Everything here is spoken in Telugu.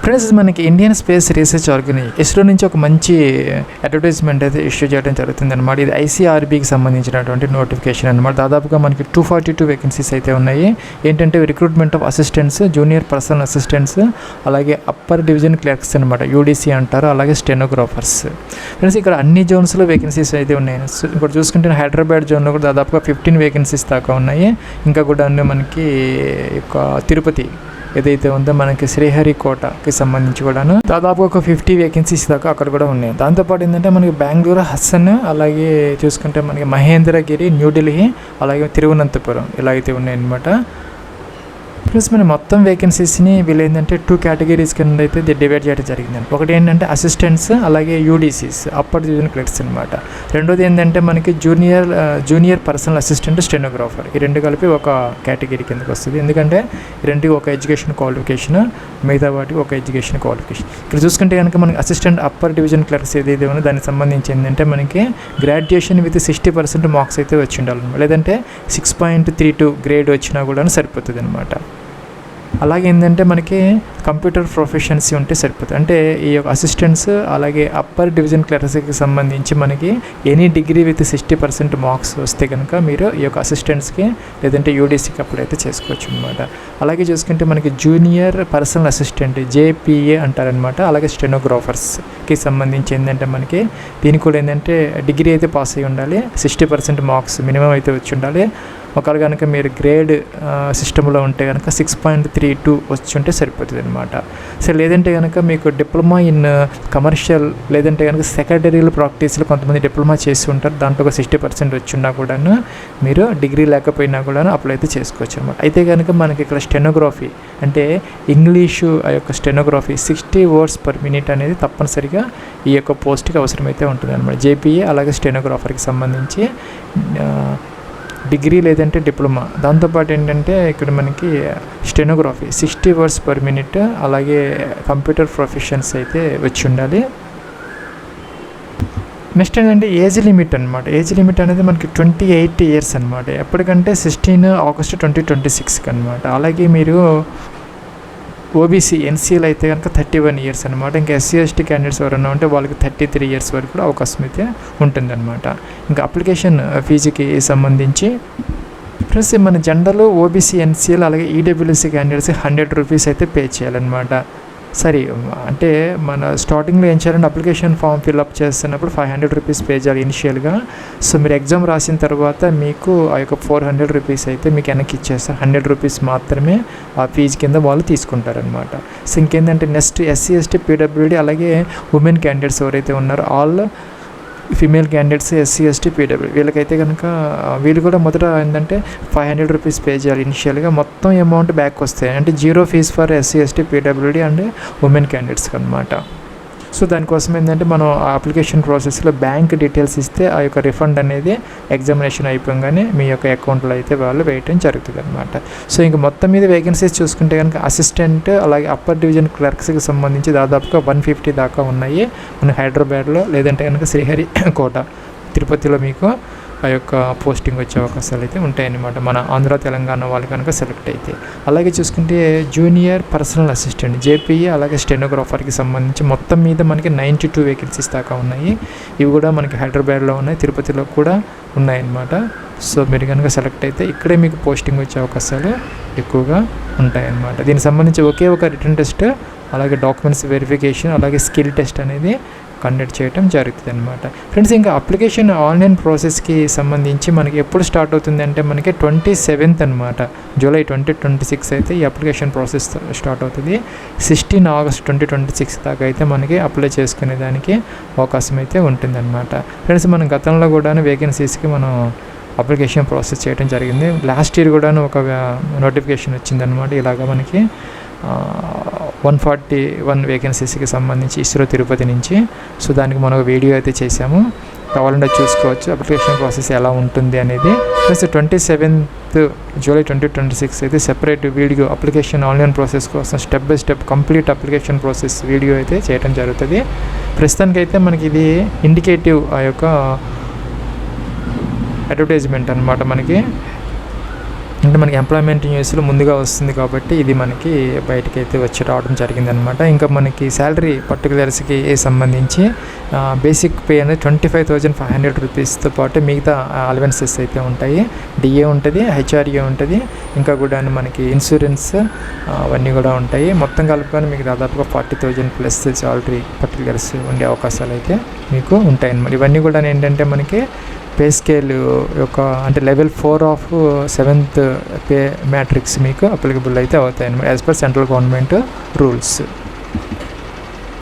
ఫ్రెండ్స్, మనకి Indian space research organisation ISRO నుంచి ఒక మంచి అడ్వర్టైజ్మెంట్ అయితే ఇష్యూ చేయడం జరుగుతుంది అనమాట. ఇది ICRBకి సంబంధించినటువంటి నోటిఫికేషన్ అనమాట. దాదాపుగా మనకి 242 వేకెన్సీస్ అయితే ఉన్నాయి. ఏంటంటే recruitment of assistants, junior personal assistants, అలాగే అప్పర్ డివిజన్ క్లర్క్స్ అనమాట, UDC అంటారు, అలాగే స్టెనోగ్రాఫర్స్. ఫ్రెండ్స్, ఇక్కడ అన్ని జోన్స్లో వేకెన్సీస్ అయితే ఉన్నాయి. ఇప్పుడు చూసుకుంటే హైదరాబాద్ జోన్లో కూడా దాదాపుగా 15 వేకెన్సీస్ దాకా ఉన్నాయి. ఇంకా కూడా మనకి తిరుపతి ఏదైతే ఉందో మనకి శ్రీహరికోటకి సంబంధించి కూడాను దాదాపు ఒక 50 వేకెన్సీస్ దాకా అక్కడ కూడా ఉన్నాయి. దాంతోపాటు ఏంటంటే మనకి బెంగళూరు, హసన్, అలాగే చూసుకుంటే మనకి మహేంద్రగిరి, న్యూఢిల్లీ, అలాగే తిరువనంతపురం ఇలా అయితే ఉన్నాయన్నమాట. ప్లస్ మన మొత్తం వేకెన్సీస్ని వీళ్ళు ఏంటంటే 2 కేటగిరీస్ కింద అయితే డివైడ్ చేయడం జరిగిందండి. ఒకటి ఏంటంటే అసిస్టెంట్స్, అలాగే UDCs అప్పర్ డివిజన్ క్లర్క్స్ అనమాట. రెండోది ఏంటంటే మనకి జూనియర్ పర్సనల్ అసిస్టెంట్, స్టెనోగ్రాఫర్, ఈ రెండు కలిపి ఒక కేటగిరీ కిందకి వస్తుంది. ఎందుకంటే రెండుకి ఒక ఎడ్యుకేషన్ క్వాలిఫికేషన్, మిగతా వాటికి ఒక ఎడ్యుకేషన్ క్వాలిఫికేషన్. ఇక్కడ చూసుకుంటే కనుక మనకి అసిస్టెంట్ అప్పర్ డివిజన్ క్లర్క్స్ ఏదైతే ఉందో దానికి సంబంధించి ఏంటంటే మనకి గ్రాడ్యుయేషన్ విత్ 60% మార్క్స్ అయితే వచ్చి ఉండాలన్నమాట. లేదంటే 6.32 గ్రేడ్ వచ్చినా కూడా సరిపోతుంది అనమాట. అలాగే ఏంటంటే మనకి కంప్యూటర్ ప్రొఫెషన్సీ ఉంటే సరిపోతుంది. అంటే ఈ యొక్క అసిస్టెంట్స్ అలాగే అప్పర్ డివిజన్ క్లర్క్స్కి సంబంధించి మనకి ఎనీ డిగ్రీ విత్ 60% మార్క్స్ వస్తే కనుక మీరు ఈ యొక్క అసిస్టెంట్స్కి లేదంటే UDCకి అప్లై అయితే చేసుకోవచ్చు అనమాట. అలాగే చూసుకుంటే మనకి జూనియర్ పర్సనల్ అసిస్టెంట్, JPA అంటారనమాట. అలాగే స్టెనోగ్రాఫర్స్కి సంబంధించి ఏంటంటే మనకి దీనికి కూడా ఏంటంటే డిగ్రీ అయితే పాస్ అయ్యి ఉండాలి, 60% మార్క్స్ మినిమం అయితే వచ్చి ఉండాలి. ఒకవేళ కనుక మీరు గ్రేడ్ సిస్టంలో ఉంటే కనుక 6.32 వచ్చి ఉంటే సరిపోతుంది అనమాట. సో లేదంటే కనుక మీకు డిప్లొమా ఇన్ కమర్షియల్ లేదంటే కనుక సెకండరీల ప్రాక్టీస్లో కొంతమంది డిప్లొమా చేసి ఉంటారు, దాంట్లో ఒక 60% వచ్చి ఉన్నా కూడాను మీరు డిగ్రీ లేకపోయినా కూడా అప్లై అయితే చేసుకోవచ్చు అనమాట. అయితే కనుక మనకి ఇక్కడ స్టెనోగ్రఫీ అంటే ఇంగ్లీషు ఆ యొక్క స్టెనోగ్రఫీ 60 words per minute అనేది తప్పనిసరిగా ఈ యొక్క పోస్ట్కి అవసరమైతే ఉంటుంది అనమాట. JPA అలాగే స్టెనోగ్రాఫర్కి సంబంధించి డిగ్రీ లేదంటే డిప్లొమా. దాంతోపాటు ఏంటంటే ఇక్కడ మనకి స్టెనోగ్రఫీ 60 words per minute, అలాగే కంప్యూటర్ ప్రొఫెషన్స్ అయితే వచ్చి ఉండాలి. నెక్స్ట్ ఏంటంటే ఏజ్ లిమిట్ అనమాట. ఏజ్ లిమిట్ అనేది మనకి 28 years అనమాట. ఎప్పటికంటే 16 August 2026 అనమాట. అలాగే మీరు OBC NCL అయితే కనుక 31 years అనమాట. ఇంకా SC/ST క్యాండిడేట్స్ ఎవరైనా ఉంటే వాళ్ళకి 33 years వరకు కూడా అవకాశం అయితే ఉంటుందన్నమాట. ఇంకా అప్లికేషన్ ఫీజుకి సంబంధించి ప్లస్ మన జనరల్, OBC NCL అలాగే EWC క్యాండిడేట్స్ 100 rupees అయితే పే చేయాలన్నమాట. సరే, అంటే మన స్టార్టింగ్లో ఏం చేయాలంటే అప్లికేషన్ ఫామ్ ఫిల్అప్ చేస్తున్నప్పుడు 500 rupees పే చేయాలి ఇనిషియల్గా. సో మీరు ఎగ్జామ్ రాసిన తర్వాత మీకు ఆ యొక్క 400 rupees అయితే మీకు వెనక్కి ఇచ్చేస్తారు. 100 rupees మాత్రమే ఆ ఫీజు కింద వాళ్ళు తీసుకుంటారనమాట. సో ఇంకేంటంటే నెక్స్ట్ SC/ST PWD అలాగే ఉమెన్ క్యాండిడేట్స్ ఎవరైతే ఉన్నారో all female candidates SC/ST PWD వీళ్ళకైతే కనుక వీళ్ళు కూడా మొదట ఏంటంటే 500 rupees పే చేయాలి ఇనిషియల్గా. మొత్తం అమౌంట్ బ్యాక్ వస్తాయి, అంటే 0 fees for SC/ST PWD and women క్యాండిడేట్స్కి అనమాట. సో దానికోసం ఏంటంటే మనం ఆ అప్లికేషన్ ప్రాసెస్లో బ్యాంక్ డీటెయిల్స్ ఇస్తే ఆ యొక్క రిఫండ్ అనేది ఎగ్జామినేషన్ అయిపోగానే మీ యొక్క అకౌంట్లో అయితే వాళ్ళు వేయటం జరుగుతుంది అనమాట. సో ఇంక మొత్తం మీద వేకెన్సీస్ చూసుకుంటే కనుక అసిస్టెంట్ అలాగే అప్పర్ డివిజన్ క్లర్క్స్కి సంబంధించి దాదాపుగా 150 దాకా ఉన్నాయి మన హైదరాబాద్లో, లేదంటే కనుక శ్రీహరికోట, తిరుపతిలో మీకు ఆ యొక్క పోస్టింగ్ వచ్చే అవకాశాలు అయితే ఉంటాయన్నమాట మన ఆంధ్ర తెలంగాణ వాళ్ళు కనుక సెలెక్ట్ అయితే. అలాగే చూసుకుంటే జూనియర్ పర్సనల్ అసిస్టెంట్, JPA అలాగే స్టెనోగ్రాఫర్కి సంబంధించి మొత్తం మీద మనకి 92 వేకెన్సీస్ దాకా ఉన్నాయి. ఇవి కూడా మనకి హైదరాబాద్లో ఉన్నాయి, తిరుపతిలో కూడా ఉన్నాయన్నమాట. సో మీరు కనుక సెలెక్ట్ అయితే ఇక్కడే మీకు పోస్టింగ్ వచ్చే అవకాశాలు ఎక్కువగా ఉంటాయన్నమాట. దీనికి సంబంధించి ఒకే ఒక రిటన్ టెస్ట్, అలాగే డాక్యుమెంట్స్ వెరిఫికేషన్, అలాగే స్కిల్ టెస్ట్ అనేది కండక్ట్ చేయడం జరుగుతుంది అనమాట. ఫ్రెండ్స్, ఇంకా అప్లికేషన్ ఆన్లైన్ ప్రాసెస్కి సంబంధించి మనకి ఎప్పుడు స్టార్ట్ అవుతుంది అంటే మనకి 27th అనమాట, July 2026 అయితే ఈ అప్లికేషన్ ప్రాసెస్ స్టార్ట్ అవుతుంది. 16 August 2026 దాకా అయితే మనకి అప్లై చేసుకునే దానికి అవకాశం అయితే ఉంటుందన్నమాట. ఫ్రెండ్స్, మనం గతంలో కూడా వేకెన్సీస్కి మనం అప్లికేషన్ ప్రాసెస్ చేయడం జరిగింది. లాస్ట్ ఇయర్ కూడా ఒక నోటిఫికేషన్ వచ్చిందనమాట. ఇలాగ మనకి 141 వేకెన్సీస్కి సంబంధించి ఇస్రో తిరుపతి నుంచి. సో దానికి మనం ఒక వీడియో అయితే చేసాము, కావాలంటే చూసుకోవచ్చు అప్లికేషన్ ప్రాసెస్ ఎలా ఉంటుంది అనేది. ప్లస్ 27th July 2026 అయితే separate video application online process కోసం step by step complete application process video అయితే చేయడం జరుగుతుంది. ప్రస్తుతానికైతే మనకి ఇది ఇండికేటివ్ ఆ యొక్క అడ్వర్టైజ్మెంట్ అనమాట. మనకి అంటే మనకి ఎంప్లాయ్మెంట్ న్యూస్లో ముందుగా వస్తుంది కాబట్టి ఇది మనకి బయటకి అయితే వచ్చి రావడం జరిగిందనమాట. ఇంకా మనకి శాలరీ పర్టికులర్స్కి సంబంధించి బేసిక్ పే అనేది 25,500 రూపీస్తో పాటు మిగతా అలవెన్సెస్ అయితే ఉంటాయి. డిఏ ఉంటుంది, హెచ్ఆర్ఏ ఉంటుంది, ఇంకా కూడా మనకి ఇన్సూరెన్స్ అవన్నీ కూడా ఉంటాయి. మొత్తం కలుపుకొని మీకు దాదాపుగా 40,000 ప్లస్ శాలరీ పర్టికులర్స్ ఉండే అవకాశాలు అయితే మీకు ఉంటాయి అన్నమాట. ఇవన్నీ కూడా ఏంటంటే మనకి పే స్కేల్ యొక్క అంటే level 4 of 7th pay matrix మీకు అప్లికబుల్ అయితే అవుతాయి అన్నమాట as per central government rules.